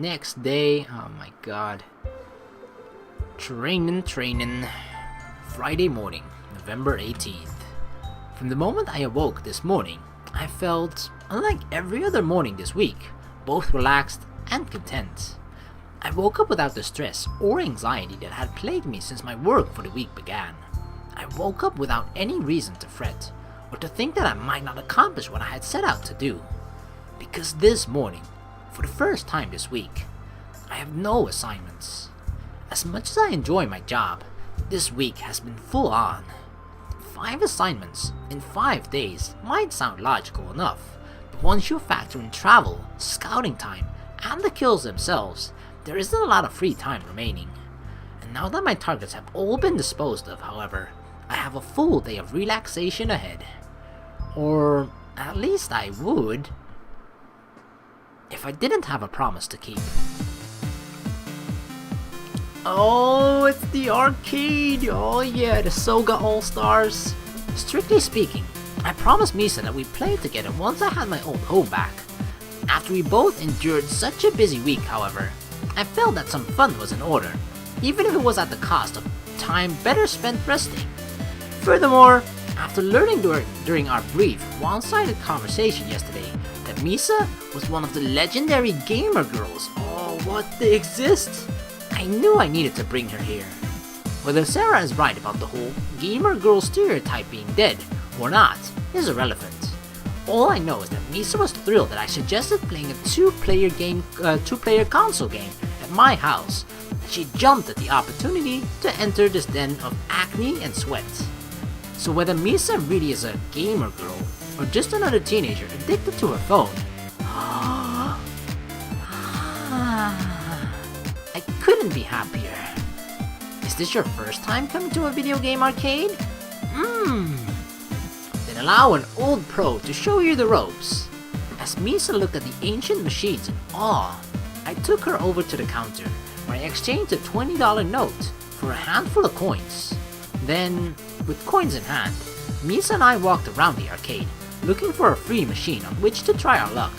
next day, oh my god. Training. Friday morning, November 18th. From the moment I awoke this morning, I felt, unlike every other morning this week, both relaxed and content. I woke up without the stress or anxiety that had plagued me since my work for the week began. I woke up without any reason to fret, or to think that I might not accomplish what I had set out to do. Because this morning, for the first time this week, I have no assignments. As much as I enjoy my job, this week has been full on. 5 assignments in 5 days might sound logical enough, but once you factor in travel, scouting time, and the kills themselves, there isn't a lot of free time remaining. And now that my targets have all been disposed of, however, I have a full day of relaxation ahead. Or at least I would, if I didn't have a promise to keep. Oh, it's the arcade! Oh yeah, the Soga All-Stars. Strictly speaking, I promised Misa that we'd play together once I had my old home back. After we both endured such a busy week, however, I felt that some fun was in order, even if it was at the cost of time better spent resting. Furthermore, after learning during our brief, one-sided conversation yesterday that Misa was one of the legendary gamer girls, oh what, they exist? I knew I needed to bring her here. Whether Sara is right about the whole gamer girl stereotype being dead or not is irrelevant. All I know is that Misa was thrilled that I suggested playing a two-player console game at my house, and she jumped at the opportunity to enter this den of acne and sweat. So whether Misa really is a gamer girl or just another teenager addicted to her phone, I couldn't be happier. Is this your first time coming to a video game arcade? Then allow an old pro to show you the ropes. As Misa looked at the ancient machines in awe, I took her over to the counter, where I exchanged a $20 note for a handful of coins. Then, with coins in hand, Misa and I walked around the arcade, looking for a free machine on which to try our luck.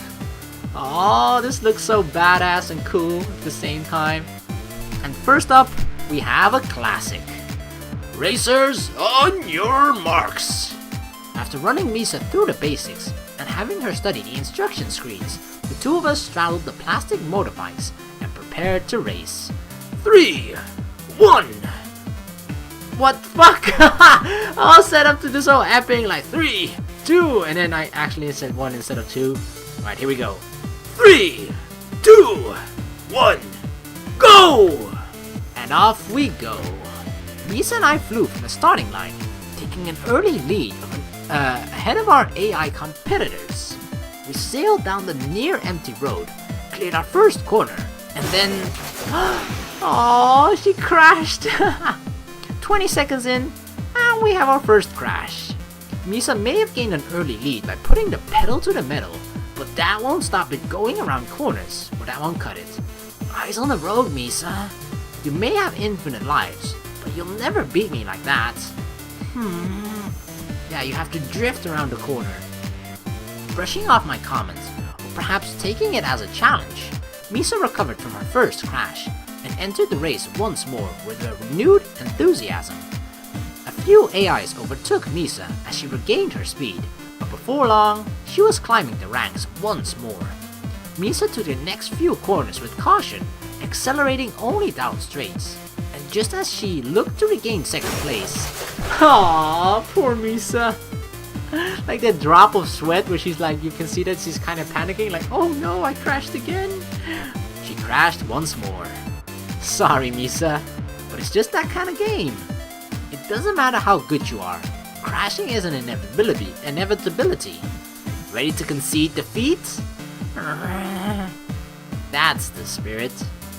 Oh, this looks so badass and cool at the same time. And first up, we have a classic. Racers, on your marks! After running Misa through the basics and having her study the instruction screens, the two of us straddled the plastic motorbikes and prepared to race. 3, 1. What fuck? I was set up to do so epic, like 3, 2, and then I actually said 1 instead of 2. Alright, here we go. 3, 2, 1, go! And off we go. Misa and I flew from the starting line, taking an early lead ahead of our AI competitors. We sailed down the near-empty road, cleared our first corner, and then... oh, she crashed! 20 seconds in, and we have our first crash. Misa may have gained an early lead by putting the pedal to the metal, but that won't stop it going around corners, or that won't cut it. Eyes on the road, Misa. You may have infinite lives, but you'll never beat me like that. Yeah, you have to drift around the corner. Brushing off my comments, or perhaps taking it as a challenge, Misa recovered from her first crash and entered the race once more with a renewed enthusiasm. A few AIs overtook Misa as she regained her speed, but before long, she was climbing the ranks once more. Misa took the next few corners with caution, accelerating only down straights, and just as she looked to regain second place, aww, poor Misa. Like that drop of sweat where she's like, you can see that she's kind of panicking, like, oh no, I crashed again. She crashed once more. Sorry, Misa, but it's just that kind of game. It doesn't matter how good you are, crashing is an inevitability. Ready to concede defeat? That's the spirit.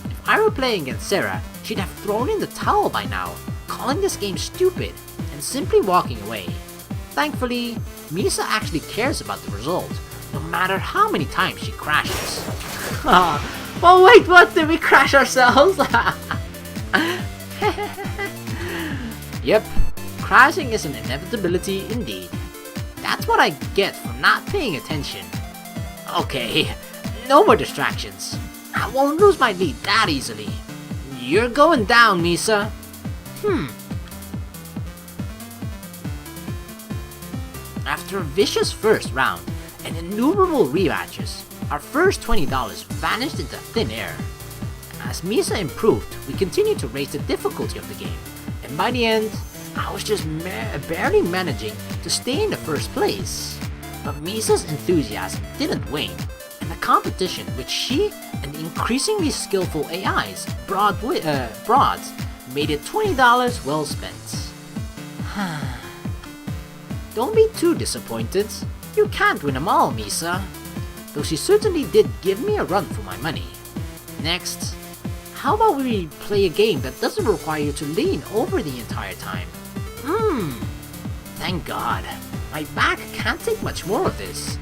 If I were playing against Sara, she'd have thrown in the towel by now, calling this game stupid, and simply walking away. Thankfully, Misa actually cares about the result, no matter how many times she crashes. Oh wait, what? Did we crash ourselves? Yep, crashing is an inevitability indeed. That's what I get for not paying attention. Okay, no more distractions. I won't lose my lead that easily. You're going down, Misa. After a vicious first round and innumerable rematches, our first $20 vanished into thin air. As Misa improved, we continued to raise the difficulty of the game, and by the end, I was just barely managing to stay in the first place. But Misa's enthusiasm didn't wane, and the competition which she and the increasingly skillful AIs brought made it $20 well spent. Don't be too disappointed. You can't win them all, Misa. Though she certainly did give me a run for my money. Next, how about we play a game that doesn't require you to lean over the entire time? Thank God. My back can't take much more of this.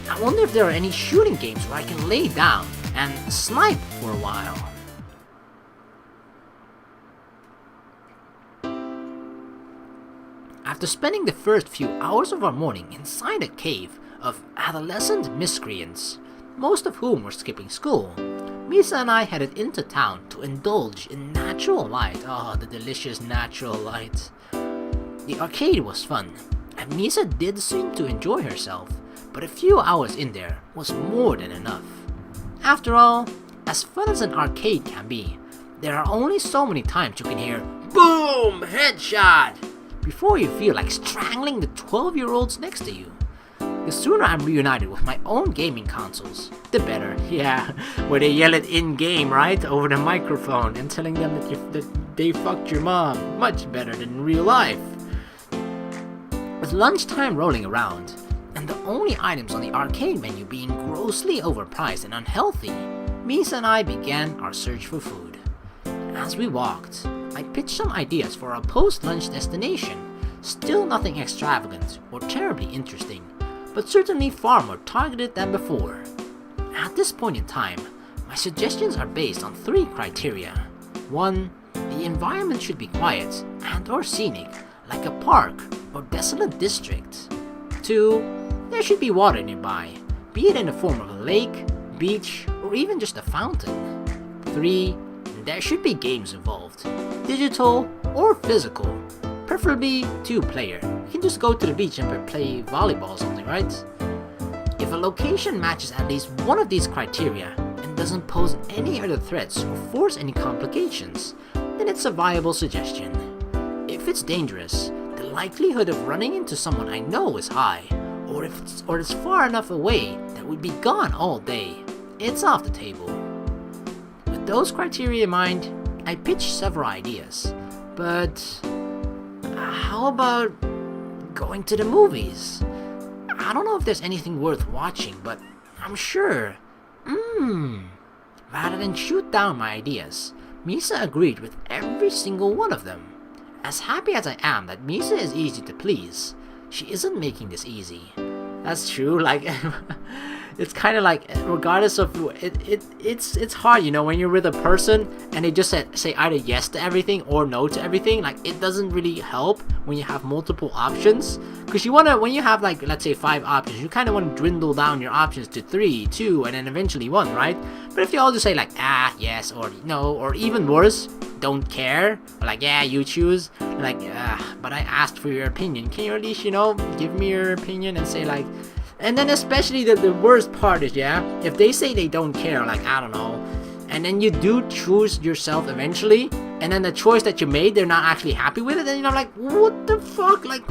I wonder if there are any shooting games where I can lay down and snipe for a while. After spending the first few hours of our morning inside a cave of adolescent miscreants, most of whom were skipping school, Misa and I headed into town to indulge in natural light. Oh, the delicious natural light. The arcade was fun, and Misa did seem to enjoy herself, but a few hours in there was more than enough. After all, as fun as an arcade can be, there are only so many times you can hear BOOM! Headshot! Before you feel like strangling the 12-year-olds next to you. The sooner I'm reunited with my own gaming consoles, the better. Yeah, where they yell it in-game, right? Over the microphone and telling them that they fucked your mom. Much better than in real life. With lunchtime rolling around, and the only items on the arcade menu being grossly overpriced and unhealthy, Misa and I began our search for food. As we walked, I pitched some ideas for our post-lunch destination. Still nothing extravagant or terribly interesting, but certainly far more targeted than before. At this point in time, my suggestions are based on 3 criteria. 1. The environment should be quiet and or scenic, like a park or desolate district. 2. There should be water nearby, be it in the form of a lake, beach, or even just a fountain. 3. There should be games involved, digital or physical, preferably 2-player. You can just go to the beach and play volleyball or something, right? If a location matches at least one of these criteria and doesn't pose any other threats or force any complications, then it's a viable suggestion. If it's dangerous, the likelihood of running into someone I know is high, or it's far enough away that we'd be gone all day, it's off the table. With those criteria in mind, I pitched several ideas, but how about going to the movies? I don't know if there's anything worth watching, but I'm sure. Rather than shoot down my ideas, Misa agreed with every single one of them. As happy as I am that Misa is easy to please, she isn't making this easy. That's true, like, it's kind of like, regardless of, it's hard, you know, when you're with a person and they just say either yes to everything or no to everything. Like, it doesn't really help when you have multiple options, because you want to, when you have, like, let's say 5 options, you kind of want to dwindle down your options to 3, 2, and then eventually 1, right? But if you all just say like, yes, or no, or even worse, don't care, or like, yeah, you choose, like, but I asked for your opinion, can you at least, you know, give me your opinion and say like. And then especially the worst part is, yeah, if they say they don't care, like, I don't know, and then you do choose yourself eventually, and then the choice that you made, they're not actually happy with it, then you're like, what the fuck, like,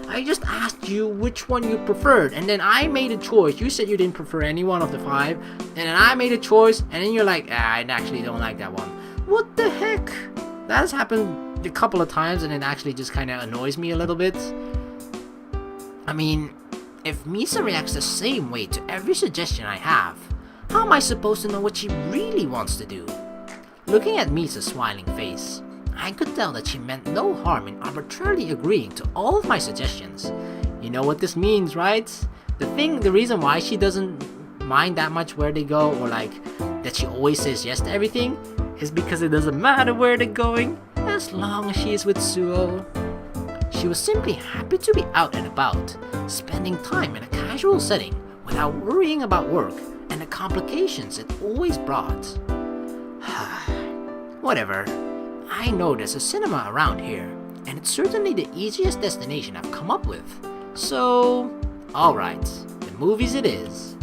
I just asked you which one you preferred, and then I made a choice, you said you didn't prefer any one of the 5, and then I made a choice, and then you're like, I actually don't like that one. What the heck? That has happened a couple of times, and it actually just kind of annoys me a little bit. I mean, if Misa reacts the same way to every suggestion I have, how am I supposed to know what she really wants to do? Looking at Misa's smiling face, I could tell that she meant no harm in arbitrarily agreeing to all of my suggestions. You know what this means, right? The reason why she doesn't mind that much where they go, or like that she always says yes to everything, is because it doesn't matter where they're going as long as she is with Suoh. She was simply happy to be out and about, spending time in a casual setting without worrying about work and the complications it always brought. Whatever. I know there's a cinema around here, and it's certainly the easiest destination I've come up with. So, alright, the movies it is.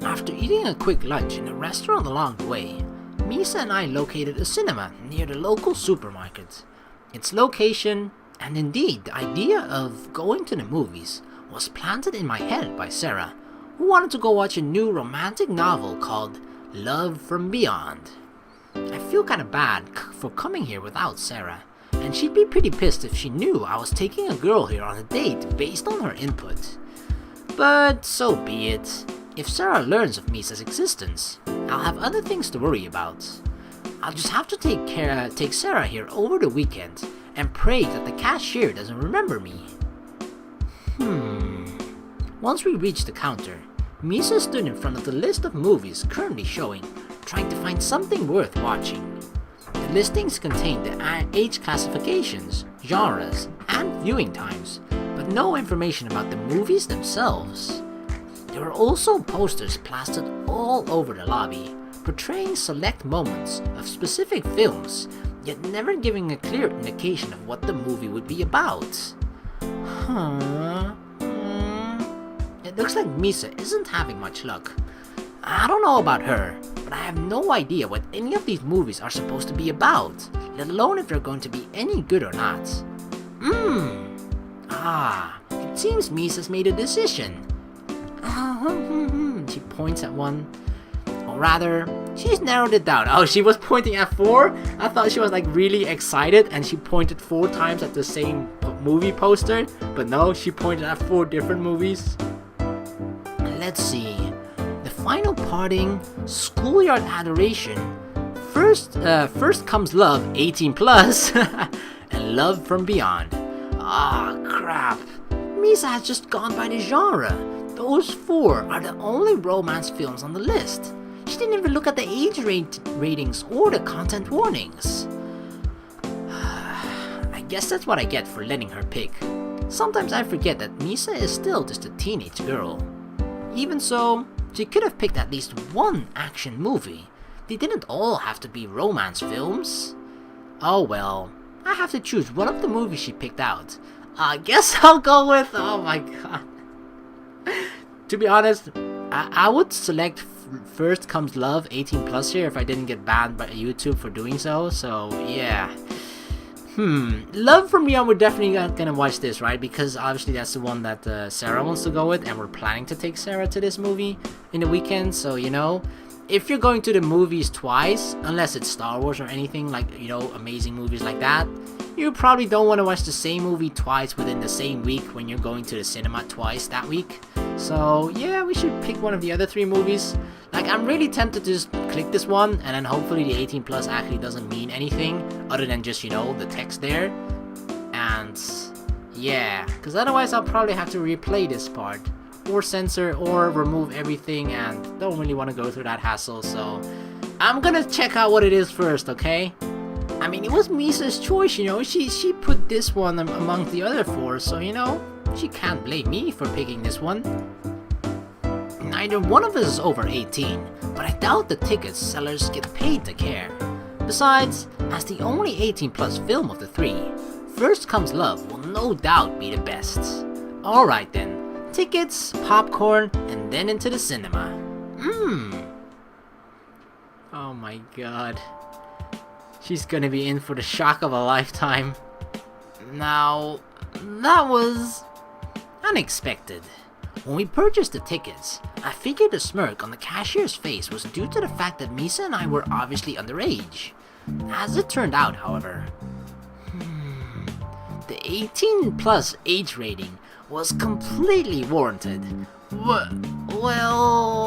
After eating a quick lunch in a restaurant along the way, Misa and I located a cinema near the local supermarket. Its location, and indeed the idea of going to the movies, was planted in my head by Sara, who wanted to go watch a new romantic novel called Love from Beyond. I feel kinda bad for coming here without Sara, and she'd be pretty pissed if she knew I was taking a girl here on a date based on her input. But so be it. If Sara learns of Misa's existence, I'll have other things to worry about. I'll just have to take Sara here over the weekend and pray that the cashier doesn't remember me. Once we reached the counter, Misa stood in front of the list of movies currently showing, trying to find something worth watching. The listings contained the age classifications, genres, and viewing times, but no information about the movies themselves. There were also posters plastered all over the lobby, portraying select moments of specific films, yet never giving a clear indication of what the movie would be about. It looks like Misa isn't having much luck. I don't know about her, but I have no idea what any of these movies are supposed to be about, let alone if they're going to be any good or not. It seems Misa's made a decision. She points at one. Or rather, she's narrowed it down. Oh, she was pointing at 4? I thought she was like really excited and she pointed 4 times at the same movie poster. But no, she pointed at 4 different movies. Let's see. The Final Parting, Schoolyard Adoration, First Comes Love, 18 plus, and Love from Beyond. Crap. Misa has just gone by the genre. Those 4 are the only romance films on the list. She didn't even look at the age ratings or the content warnings. I guess that's what I get for letting her pick. Sometimes I forget that Misa is still just a teenage girl. Even so, she could have picked at least one action movie. They didn't all have to be romance films. Oh well, I have to choose one of the movies she picked out. I guess I'll go with... Oh my god. To be honest, I would select First Comes Love 18 plus here if I didn't get banned by YouTube for doing so. So yeah. Love from Beyond, we're definitely gonna watch this, right? Because obviously that's the one that Sara wants to go with, and we're planning to take Sara to this movie in the weekend. So you know, if you're going to the movies twice, unless it's Star Wars or anything like, you know, amazing movies like that, you probably don't want to watch the same movie twice within the same week when you're going to the cinema twice that week. So yeah, we should pick one of the other 3 movies. Like, I'm really tempted to just click this one, and then hopefully the 18 plus actually doesn't mean anything other than just, you know, the text there. And yeah, because otherwise I'll probably have to replay this part, or censor, or remove everything, and don't really want to go through that hassle. So I'm gonna check out what it is first, okay? I mean, it was Misa's choice, you know. She put this one among the other 4, so you know, she can't blame me for picking this one. Neither one of us is over 18, but I doubt the ticket sellers get paid to care. Besides, as the only 18 plus film of the 3, First Comes Love will no doubt be the best. Alright then, tickets, popcorn, and then into the cinema. Oh my god. She's gonna be in for the shock of a lifetime. Now, that was unexpected. When we purchased the tickets, I figured the smirk on the cashier's face was due to the fact that Misa and I were obviously underage. As it turned out, however, the 18 plus age rating was completely warranted. Well,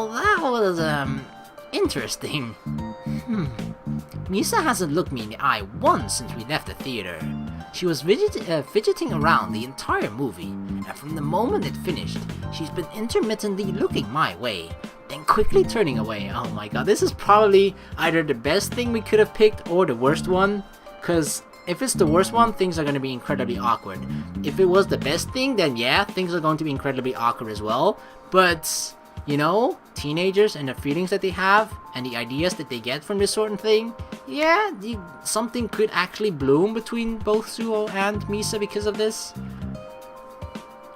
that was, interesting. Misa hasn't looked me in the eye once since we left the theater. She was fidgeting around the entire movie, and from the moment it finished, she's been intermittently looking my way, then quickly turning away. Oh my god, this is probably either the best thing we could have picked or the worst one, because if it's the worst one, things are going to be incredibly awkward. If it was the best thing, then yeah, things are going to be incredibly awkward as well. But You know, teenagers and the feelings that they have and the ideas that they get from this sort of thing. Yeah, something could actually bloom between both Suoh and Misa because of this.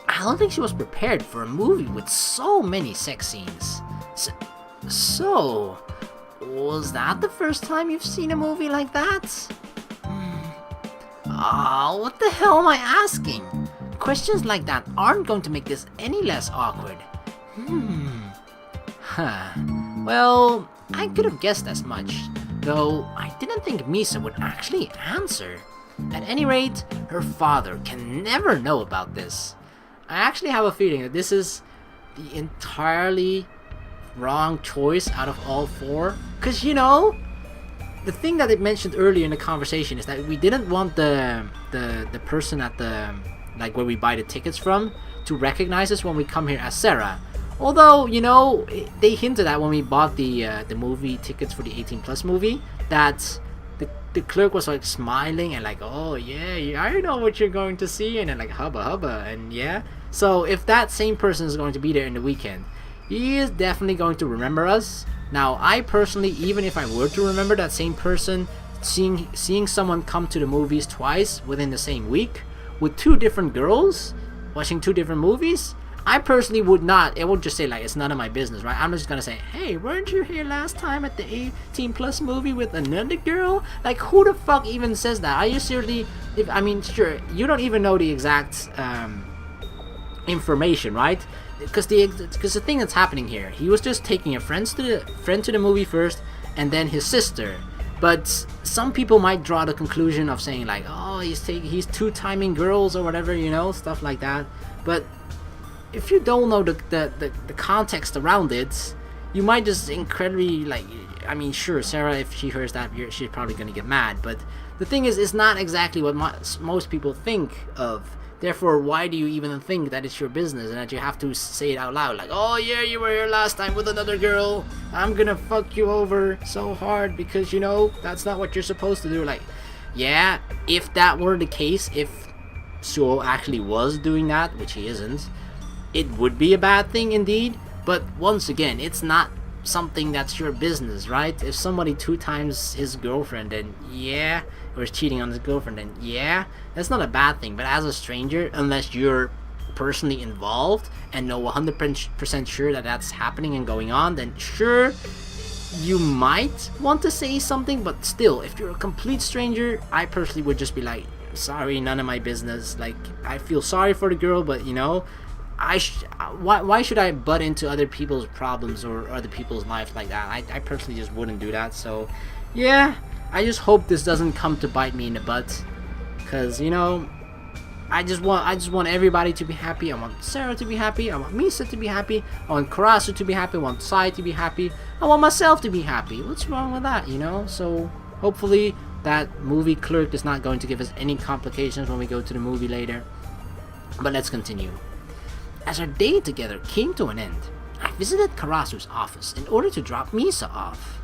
I don't think she was prepared for a movie with so many sex scenes. So, was that the first time you've seen a movie like that? What the hell am I asking? Questions like that aren't going to make this any less awkward. Well, I could have guessed as much, though I didn't think Misa would actually answer. At any rate, her father can never know about this. I actually have a feeling that this is the entirely wrong choice out of all four. Because, you know, the thing that it mentioned earlier in the conversation is that we didn't want the person at the, like, where we buy the tickets from to recognize us when we come here as Sara. Although, you know, they hinted at when we bought the movie tickets for the 18+ movie that the clerk was like smiling and like, oh yeah, I know what you're going to see, and then like hubba hubba, and yeah. So if that same person is going to be there in the weekend, he is definitely going to remember us. Now, I personally, even if I were to remember that same person, seeing someone come to the movies twice within the same week with two different girls watching two different movies, I personally would not. It would just say like, it's none of my business, right? I'm just gonna say, hey, weren't you here last time at the 18+ movie with another girl? Like, who the fuck even says that? Are you seriously? Sure, you don't even know the exact information, right? Because the thing that's happening here, he was just taking a friend to the movie first, and then his sister. But some people might draw the conclusion of saying like, oh, he's two-timing girls or whatever, you know, stuff like that. But if you don't know the context around it, you might just incredibly like. I mean, sure, Sara, if she hears that, she's probably gonna get mad. But the thing is, it's not exactly what most people think of. Therefore, why do you even think that it's your business and that you have to say it out loud? Like, oh yeah, you were here last time with another girl. I'm gonna fuck you over so hard because, you know, that's not what you're supposed to do. Like, yeah, if that were the case, if Suoh actually was doing that, which he isn't, it would be a bad thing indeed. But once again, it's not something that's your business, right? If somebody two times his girlfriend, then yeah, or is cheating on his girlfriend, then yeah, that's not a bad thing. But as a stranger, unless you're personally involved and know 100% sure that that's happening and going on, then sure, you might want to say something. But still, if you're a complete stranger, I personally would just be like, sorry, none of my business. Like, I feel sorry for the girl, but you know, why should I butt into other people's problems or other people's lives like that? I personally just wouldn't do that. So yeah, I just hope this doesn't come to bite me in the butt, because, you know, I just want everybody to be happy. I want Sara to be happy. I want Misa to be happy. I want Karasu to be happy. I want Sai to be happy. I want myself to be happy. What's wrong with that, you know? So hopefully that movie clerk is not going to give us any complications when we go to the movie later. But let's continue. As our day together came to an end, I visited Karasu's office in order to drop Misa off.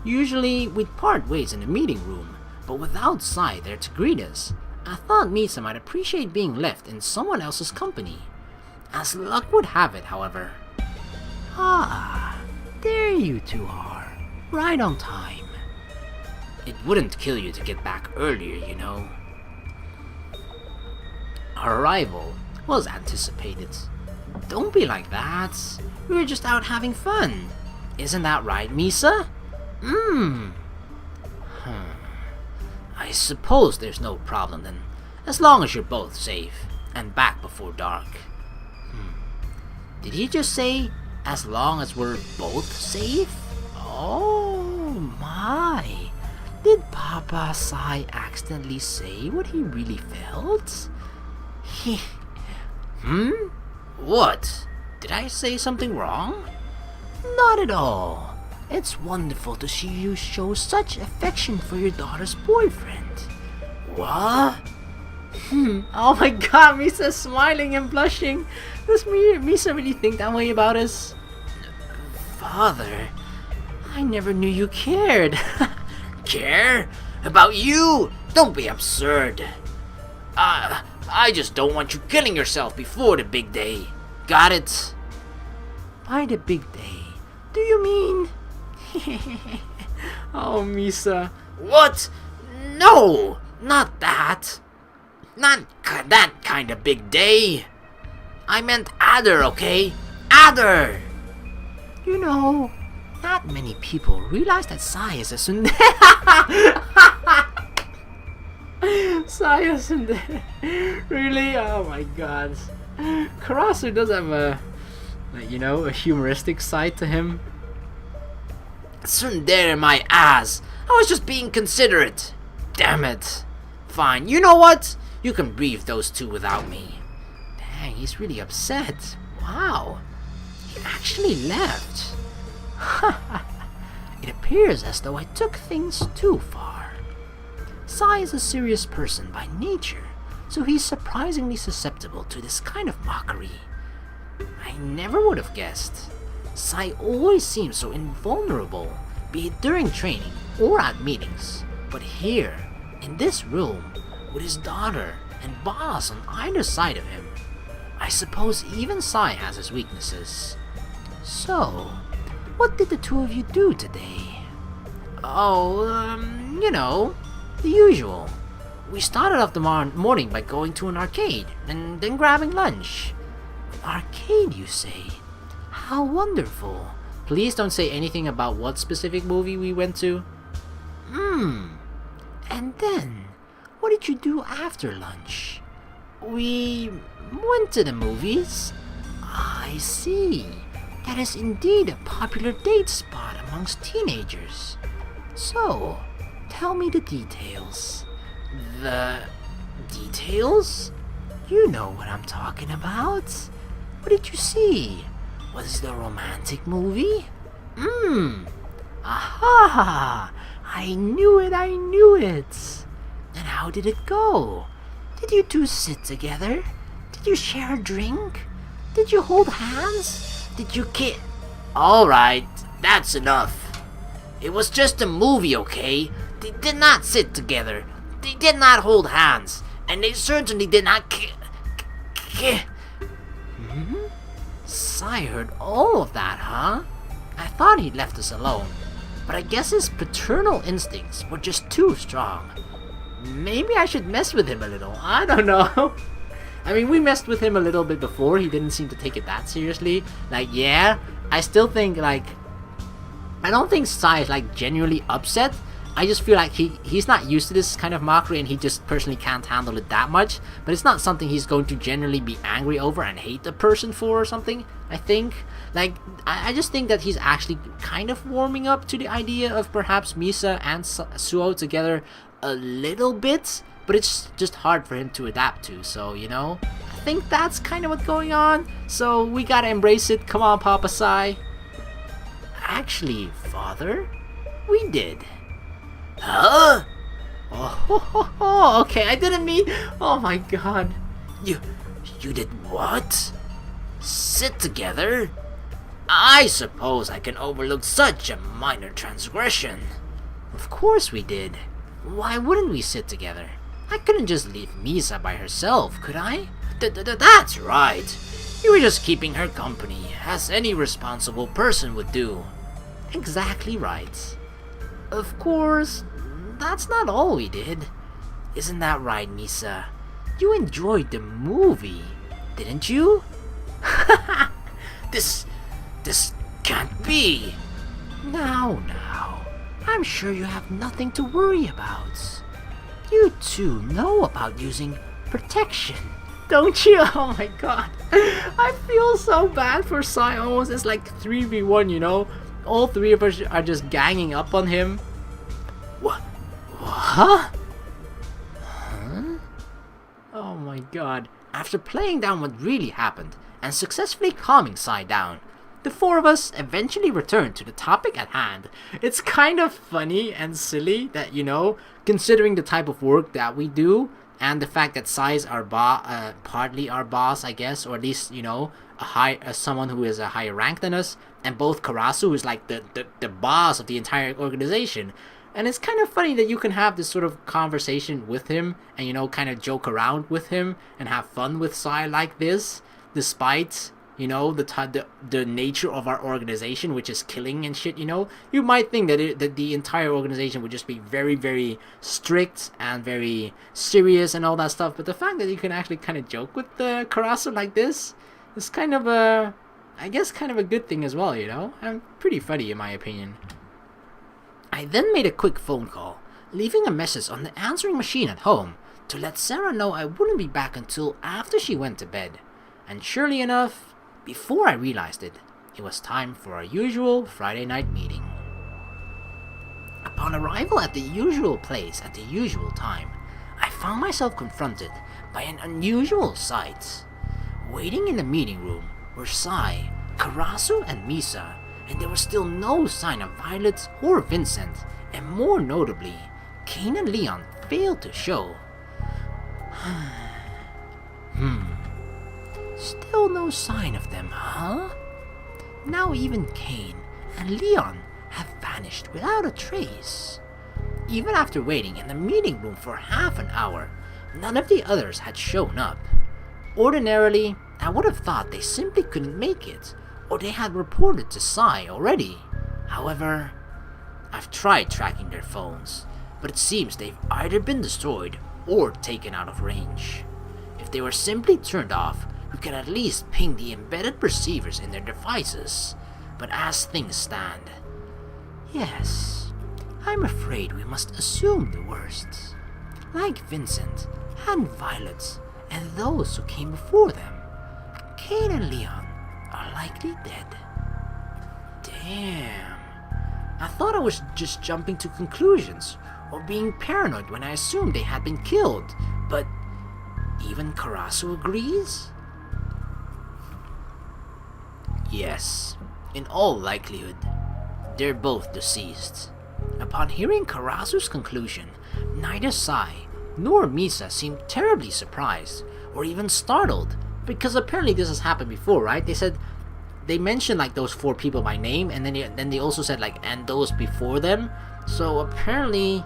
Usually, we'd part ways in the meeting room, but without Sai there to greet us, I thought Misa might appreciate being left in someone else's company. As luck would have it, however. Ah, there you two are, right on time. It wouldn't kill you to get back earlier, you know. Our arrival was anticipated. Don't be like that. We were just out having fun. Isn't that right, Misa? I suppose there's no problem then, as long as you're both safe and back before dark. Did he just say, as long as we're both safe? Oh my. Did Papa Sai accidentally say what he really felt? What? Did I say something wrong? Not at all. It's wonderful to see you show such affection for your daughter's boyfriend. What? Oh my god, Misa's smiling and blushing. Does Misa really think that way about us? Father, I never knew you cared. Care? About you? Don't be absurd. I just don't want you killing yourself before the big day. Got it? By the big day, do you mean? Oh, Misa. What? No, not that. Not that kind of big day. I meant Adder, okay? Adder! You know, not many people realize that Sai is a tsundere. Sai is a tsundere. Really? Oh my god. Karasu does have a humoristic side to him. Tsundere my ass. I was just being considerate. Damn it. Fine, you know what? You can brief those two without me. Dang, he's really upset. Wow. He actually left. It appears as though I took things too far. Sai is a serious person by nature, so he's surprisingly susceptible to this kind of mockery. I never would have guessed. Sai always seems so invulnerable, be it during training or at meetings. But here, in this room, with his daughter and boss on either side of him, I suppose even Sai has his weaknesses. So, what did the two of you do today? Oh, the usual. We started off the morning by going to an arcade, and then grabbing lunch. An arcade, you say? How wonderful. Please don't say anything about what specific movie we went to. And then, what did you do after lunch? We went to the movies. I see. That is indeed a popular date spot amongst teenagers. So, tell me the details. The details? You know what I'm talking about. What did you see? Was it a romantic movie? Aha! I knew it. And how did it go? Did you two sit together? Did you share a drink? Did you hold hands? Did you kiss? Alright, that's enough. It was just a movie, okay? They did not sit together. They did not hold hands. And they certainly did not Sai heard all of that, huh? I thought he'd left us alone, but I guess his paternal instincts were just too strong. Maybe I should mess with him a little. I don't know. I mean, we messed with him a little bit before. He didn't seem to take it that seriously. I still think, I don't think Sai is, genuinely upset. I just feel like he's not used to this kind of mockery, and he just personally can't handle it that much. But it's not something he's going to generally be angry over and hate the person for or something, I think. I just think that he's actually kind of warming up to the idea of perhaps Misa and Suoh together a little bit. But it's just hard for him to adapt to, so, I think that's kind of what's going on. So we gotta embrace it. Come on, Papa Sai. Actually, Father, we did. Huh? Oh, okay, I didn't mean... Oh my god. You did what? Sit together? I suppose I can overlook such a minor transgression. Of course we did. Why wouldn't we sit together? I couldn't just leave Misa by herself, could I? That's right. You were just keeping her company, as any responsible person would do. Exactly right. Of course, that's not all we did. Isn't that right, Misa? You enjoyed the movie, didn't you? This can't be. Now, I'm sure you have nothing to worry about. You two know about using protection, don't you? Oh my god. I feel so bad for Sai. Almost it's like 3v1, All three of us are just ganging up on him. What? Huh? Oh my god. After playing down what really happened and successfully calming Sai down, the four of us eventually returned to the topic at hand. It's kind of funny and silly that, considering the type of work that we do and the fact that Sai is partly our boss, I guess, or at least, someone who is a higher rank than us, and both Karasu is like the boss of the entire organization. And it's kind of funny that you can have this sort of conversation with him and, kind of joke around with him and have fun with Sai like this, despite, you know, the nature of our organization, which is killing and shit, you know, you might think that the entire organization would just be very, very strict and very serious and all that stuff. But the fact that you can actually kind of joke with the Karasu like this is kind of a, I guess, kind of a good thing as well, you know? And pretty funny in my opinion. I then made a quick phone call, leaving a message on the answering machine at home to let Sara know I wouldn't be back until after she went to bed. And surely enough, before I realized it, it was time for our usual Friday night meeting. Upon arrival at the usual place at the usual time, I found myself confronted by an unusual sight. Waiting in the meeting room were Sai, Karasu, and Misa, and there was still no sign of Violet or Vincent, and more notably, Kane and Leon failed to show. Still no sign of them, huh? Now even Kane and Leon have vanished without a trace. Even after waiting in the meeting room for half an hour, none of the others had shown up. Ordinarily, I would have thought they simply couldn't make it, or they had reported to Sai already. However, I've tried tracking their phones, but it seems they've either been destroyed or taken out of range. If they were simply turned off, we could at least ping the embedded receivers in their devices. But as things stand, yes, I'm afraid we must assume the worst. Like Vincent and Violet and those who came before them, Kane and Leon are likely dead. Damn. I thought I was just jumping to conclusions or being paranoid when I assumed they had been killed, but even Karasu agrees? Yes, in all likelihood, they're both deceased. Upon hearing Karasu's conclusion, neither Sai nor Misa seemed terribly surprised or even startled, because apparently this has happened before, right? They mentioned like those 4 people by name, and then they also said like, and those before them. So apparently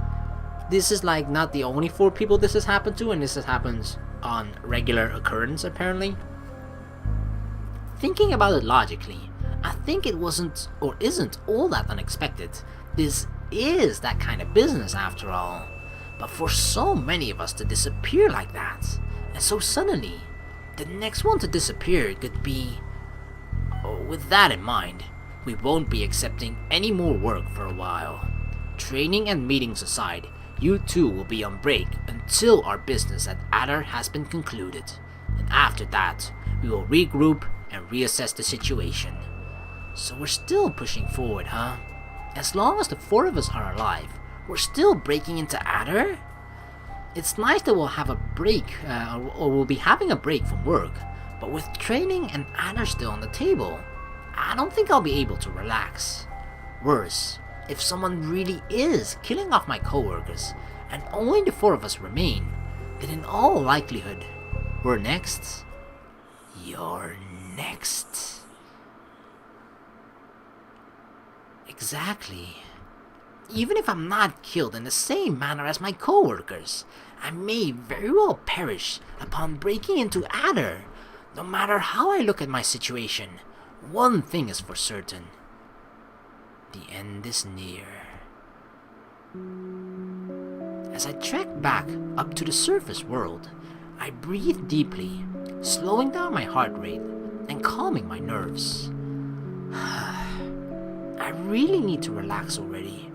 this is like not the only 4 people this has happened to, and this happens on regular occurrence apparently. Thinking about it logically, I think it wasn't or isn't all that unexpected. This is that kind of business after all. But for so many of us to disappear like that, and so suddenly, the next one to disappear could be... With that in mind, we won't be accepting any more work for a while. Training and meetings aside, you two will be on break until our business at Adder has been concluded. And after that, we will regroup and reassess the situation. So we're still pushing forward, huh? As long as the 4 of us are alive, we're still breaking into Adder? It's nice that we'll have a break, or we'll be having a break from work, but with training and Adder still on the table, I don't think I'll be able to relax. Worse, if someone really is killing off my coworkers, and only the 4 of us remain, then in all likelihood, we're next. You're next. Exactly. Even if I'm not killed in the same manner as my coworkers, I may very well perish upon breaking into Adder. No matter how I look at my situation, one thing is for certain. The end is near. As I trek back up to the surface world, I breathe deeply, slowing down my heart rate and calming my nerves. I really need to relax already.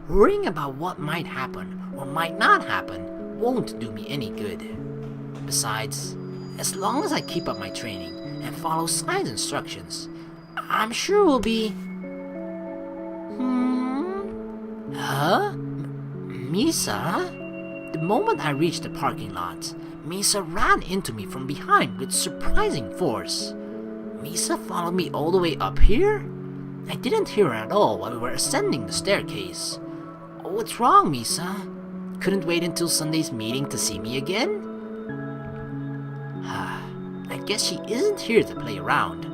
Worrying about what might happen or might not happen won't do me any good. Besides, as long as I keep up my training and follow Sai's instructions, I'm sure we'll be... Huh? Misa? The moment I reached the parking lot, Misa ran into me from behind with surprising force. Misa followed me all the way up here? I didn't hear her at all while we were ascending the staircase. What's wrong, Misa? Couldn't wait until Sunday's meeting to see me again? I guess she isn't here to play around.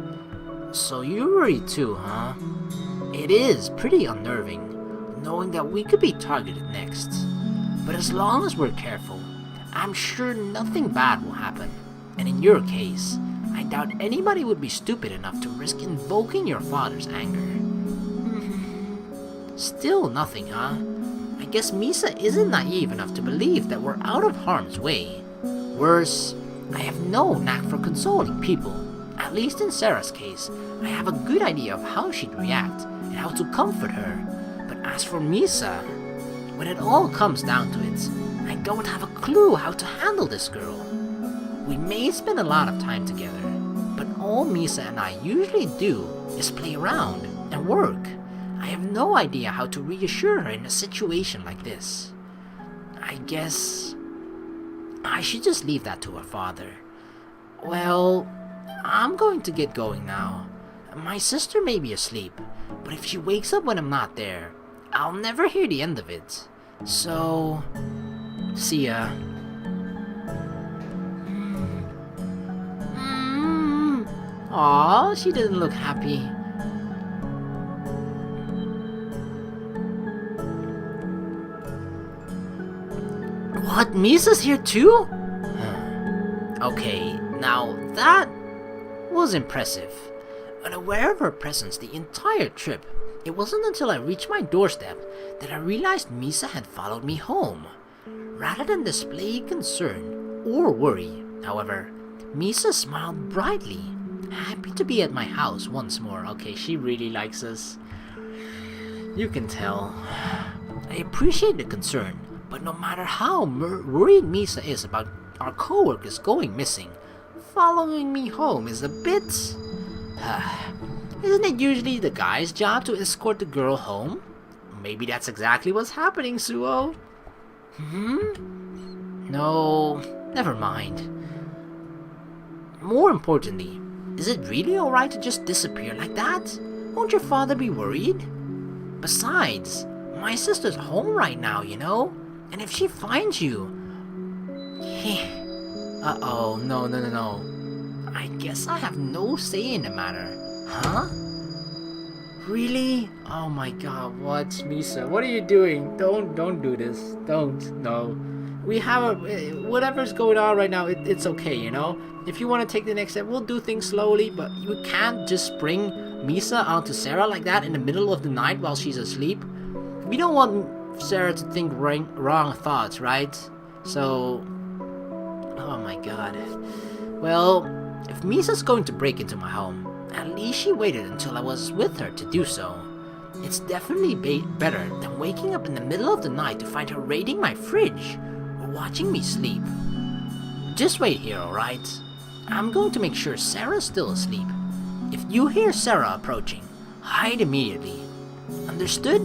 So you worry too, huh? It is pretty unnerving, knowing that we could be targeted next. But as long as we're careful, I'm sure nothing bad will happen. And in your case, I doubt anybody would be stupid enough to risk invoking your father's anger. Still nothing, huh? I guess Misa isn't naive enough to believe that we're out of harm's way. Worse, I have no knack for consoling people. At least in Sarah's case, I have a good idea of how she'd react and how to comfort her. But as for Misa, when it all comes down to it, I don't have a clue how to handle this girl. We may spend a lot of time together, but all Misa and I usually do is play around and work. I have no idea how to reassure her in a situation like this. I guess I should just leave that to her father. Well, I'm going to get going now. My sister may be asleep, but if she wakes up when I'm not there, I'll never hear the end of it. So, see ya. Aw, she didn't look happy. What, Misa's here too? Okay, now that was impressive. Unaware of her presence the entire trip, it wasn't until I reached my doorstep that I realized Misa had followed me home. Rather than display concern or worry, however, Misa smiled brightly, happy to be at my house once more. Okay, she really likes us. You can tell. I appreciate the concern, but no matter how worried Misa is about our coworkers going missing, following me home is a bit... Isn't it usually the guy's job to escort the girl home? Maybe that's exactly what's happening, Suoh. No, never mind. More importantly, is it really alright to just disappear like that? Won't your father be worried? Besides, my sister's home right now, you know? And if she finds you... Uh-oh, no. I guess I have no say in the matter. Huh? Really? Oh my god, what? Misa, what are you doing? Don't do this. Don't. No. We have whatever's going on right now, it's okay, you know? If you want to take the next step, we'll do things slowly, but you can't just spring Misa onto Sara like that in the middle of the night while she's asleep. We don't want Sara to think wrong thoughts, right? So... Oh my god. Well, if Misa's going to break into my home, at least she waited until I was with her to do so. It's definitely better than waking up in the middle of the night to find her raiding my fridge or watching me sleep. Just wait here, alright? I'm going to make sure Sara's still asleep. If you hear Sara approaching, hide immediately. Understood?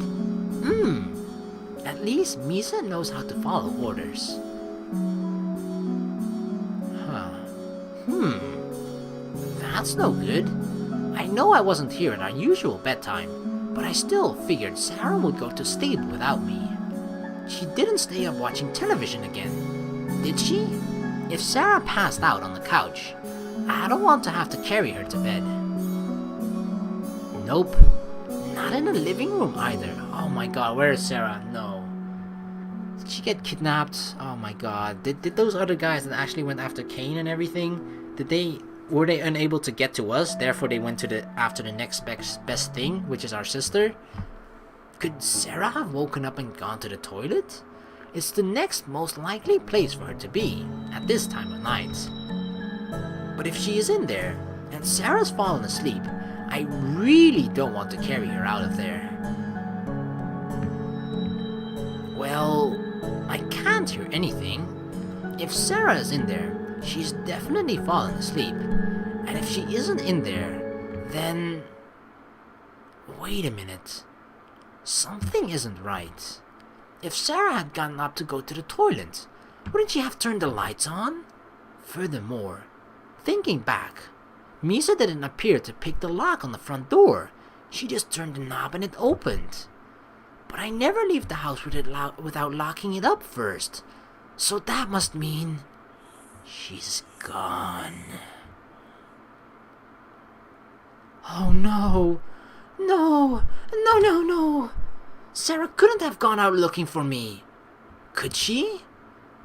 At least Misa knows how to follow orders. That's no good. I know I wasn't here at our usual bedtime, but I still figured Sara would go to sleep without me. She didn't stay up watching television again, did she? If Sara passed out on the couch, I don't want to have to carry her to bed. Nope. Not in the living room either. Oh my god, where is Sara? No. Did she get kidnapped? Oh my god. Did those other guys that actually went after Kane and everything, were they unable to get to us, therefore they went after the next best thing, which is our sister? Could Sara have woken up and gone to the toilet? It's the next most likely place for her to be, at this time of night. But if she is in there, and Sara's fallen asleep, I really don't want to carry her out of there. Well, I can't hear anything. If Sara is in there, she's definitely fallen asleep. And if she isn't in there, then... Wait a minute. Something isn't right. If Sara had gotten up to go to the toilet, wouldn't she have turned the lights on? Furthermore, thinking back, Misa didn't appear to pick the lock on the front door. She just turned the knob and it opened. But I never leave the house without locking it up first. So that must mean... she's gone. Oh no. No. Sara couldn't have gone out looking for me. Could she?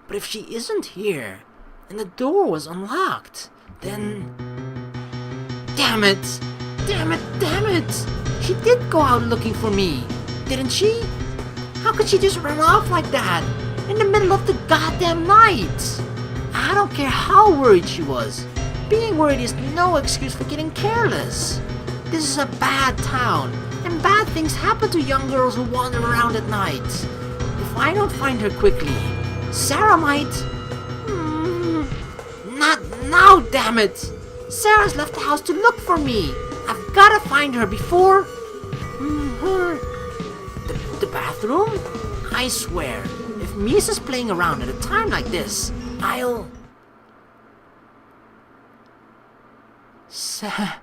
But if she isn't here, and the door was unlocked, then... Damn it! Damn it! Damn it! She did go out looking for me, didn't she? How could she just run off like that in the middle of the goddamn night? I don't care how worried she was. Being worried is no excuse for getting careless. This is a bad town, and bad things happen to young girls who wander around at night. If I don't find her quickly, Sara might... Not now, damn it! Sarah's left the house to look for me. I've gotta find her before... The bathroom? I swear, if Misa's playing around at a time like this, I'll... Sarah?